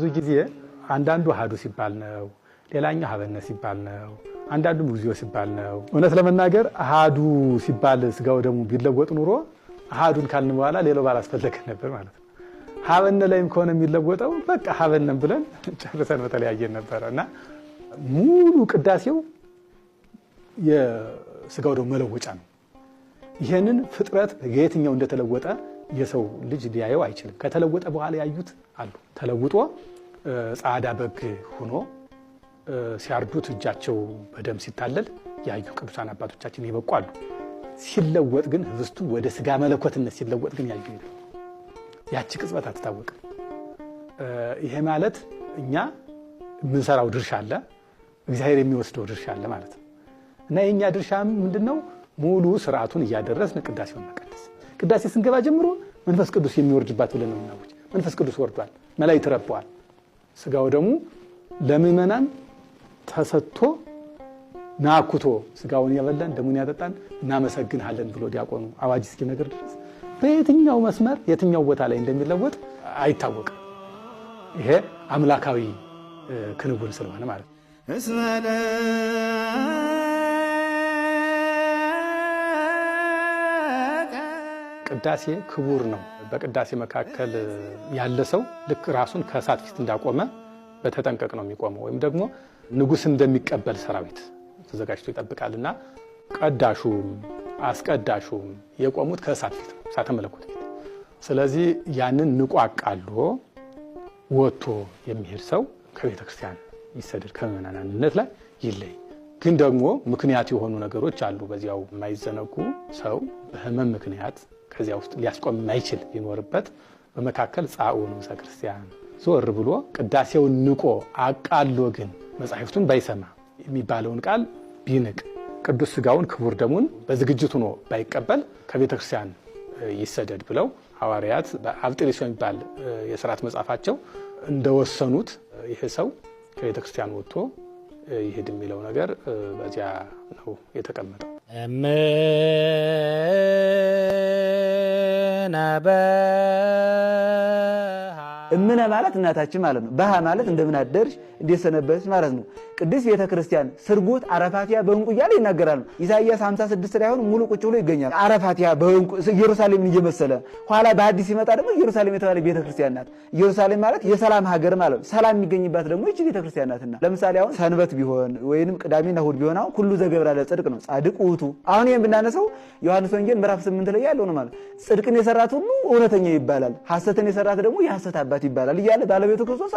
ብዙ ጊዜ አንዳንዱ አሃዱ ሲባል ነው፣ ሌላኛው ሀበነ ሲባል ነው፣ አንዳንዱ እግዚኦ ሲባል ነው። እውነት ለመናገር አሃዱ ሲባል ስጋው ደግሞ ቢለወጥ ኑሮ አሃዱን ካልን በኋላ ሌላው ባላስፈለገ ነበር ማለት ነው። ሀበነ ላይም ከሆነ የሚለወጠው በቃ ሀበነን ብለን ጨርሰን በተለያየን ነበርና ሙሉ ቅዳሴው የስጋው ደግሞ መለወጫ ነው። ይሄንን ፍጥረት የትኛው እንደተለወጠ የሰው ልጅ ሊያየው አይችልም። ከተለወጠ በኋላ ያዩት አሉ። ተለውጦ ጻዕዳ በግ ሆኖ ሲያርዱት እጃቸው በደም ሲታለል ያዩ ቅዱሳን አባቶቻችን ይበቁ አሉ። ሲለወጥ ግን ህብስቱ ወደ ስጋ መለኮትነት ሲለወጥ ግን ያዩ ይላል። ያቺ ቅጽበት አትታወቅም። ይሄ ማለት እኛ የምንሰራው ድርሻ አለ፣ እግዚአብሔር የሚወስደው ድርሻ አለ ማለት ነው። እና የኛ ድርሻ ምንድነው? ሙሉ ስርዓቱን እያደረስን ቅዳሴውን መቀደስ። ቅዳሴ ስንገባ ጀምሮ መንፈስ ቅዱስ የሚወርድባት ብለን ነው የምናውጅ። መንፈስ ቅዱስ ወርዷል፣ መላእክት ረበዋል። ስጋው ደግሞ ለምእመናን ተሰጥቶ ናኩቶ ስጋውን ያበላን ደሙን ያጠጣን እናመሰግንሃለን ብሎ ዲያቆኑ አዋጅ እስኪነግር ድረስ በየትኛው መስመር የትኛው ቦታ ላይ እንደሚለወጥ አይታወቅም። ይሄ አምላካዊ ክንውን ስለሆነ ማለት ነው። ቅዳሴ ክቡር ነው። በቅዳሴ መካከል ያለ ሰው ልክ ራሱን ከእሳት ፊት እንዳቆመ በተጠንቀቅ ነው የሚቆመው። ወይም ደግሞ ንጉሥ እንደሚቀበል ሰራዊት ተዘጋጅቶ ይጠብቃልና ቀዳሹም አስቀዳሹም የቆሙት ከእሳት ፊት ነው፣ እሳተ መለኮት ፊት። ስለዚህ ያንን ንቆ አቃሎ ወጥቶ የሚሄድ ሰው ከቤተ ክርስቲያን ይሰደድ፣ ከምእመናን አንድነት ላይ ይለይ። ግን ደግሞ ምክንያት የሆኑ ነገሮች አሉ። በዚያው የማይዘነጉ ሰው በህመም ምክንያት ከዚያ ውስጥ ሊያስቆም የማይችል ቢኖርበት በመካከል ጻኡ ንዑሰ ክርስቲያን ዞር ብሎ ቅዳሴውን ንቆ አቃሎ ግን መጻሕፍቱን ባይሰማ የሚባለውን ቃል ቢንቅ ቅዱስ ስጋውን ክቡር ደሙን በዝግጅቱ ነው ባይቀበል ከቤተ ክርስቲያን ይሰደድ ብለው ሐዋርያት በአብጥሪስ የሚባል የሥርዓት መጽሐፋቸው እንደወሰኑት ይሄ ሰው ከቤተ ክርስቲያን ወጥቶ ይሄድ የሚለው ነገር በዚያ ነው የተቀመጠው። እምነ ማለት እናታችን ማለት ነው። በሃ ማለት እንደምን አደርሽ እንዴት ሰነበትሽ ማለት ነው። ቅድስት ቤተ ክርስቲያን ስርጉት አረፋቲያ በእንቁ እያለ ይናገራል። ኢሳይያስ 56 ላይ አሁን ሙሉ ቁጭ ብሎ ይገኛል። አረፋቲያ በእንቁ ኢየሩሳሌምን እየመሰለ ኋላ በአዲስ ሲመጣ ደግሞ ኢየሩሳሌም የተባለ ቤተ ክርስቲያን ናት። ኢየሩሳሌም ማለት የሰላም ሀገር ማለት ነው። ሰላም የሚገኝባት ደግሞ ይህች ቤተ ክርስቲያን ናትና ለምሳሌ አሁን ሰንበት ቢሆን ወይንም ቅዳሜና እሑድ ቢሆን አሁን ሁሉ ዘገብራ ለጽድቅ ነው ጻድቅ ውእቱ። አሁን ይሄን ብናነሳው ዮሐንስ ወንጌል ምዕራፍ 8 ላይ ያለው ነው ማለት ጽድቅን የሰራት ሁሉ እውነተኛ ይባላል፣ ሐሰትን የሰራት ደግሞ የሐሰት አባት ይባላል እያለ ባለቤቱ ክርስቶስ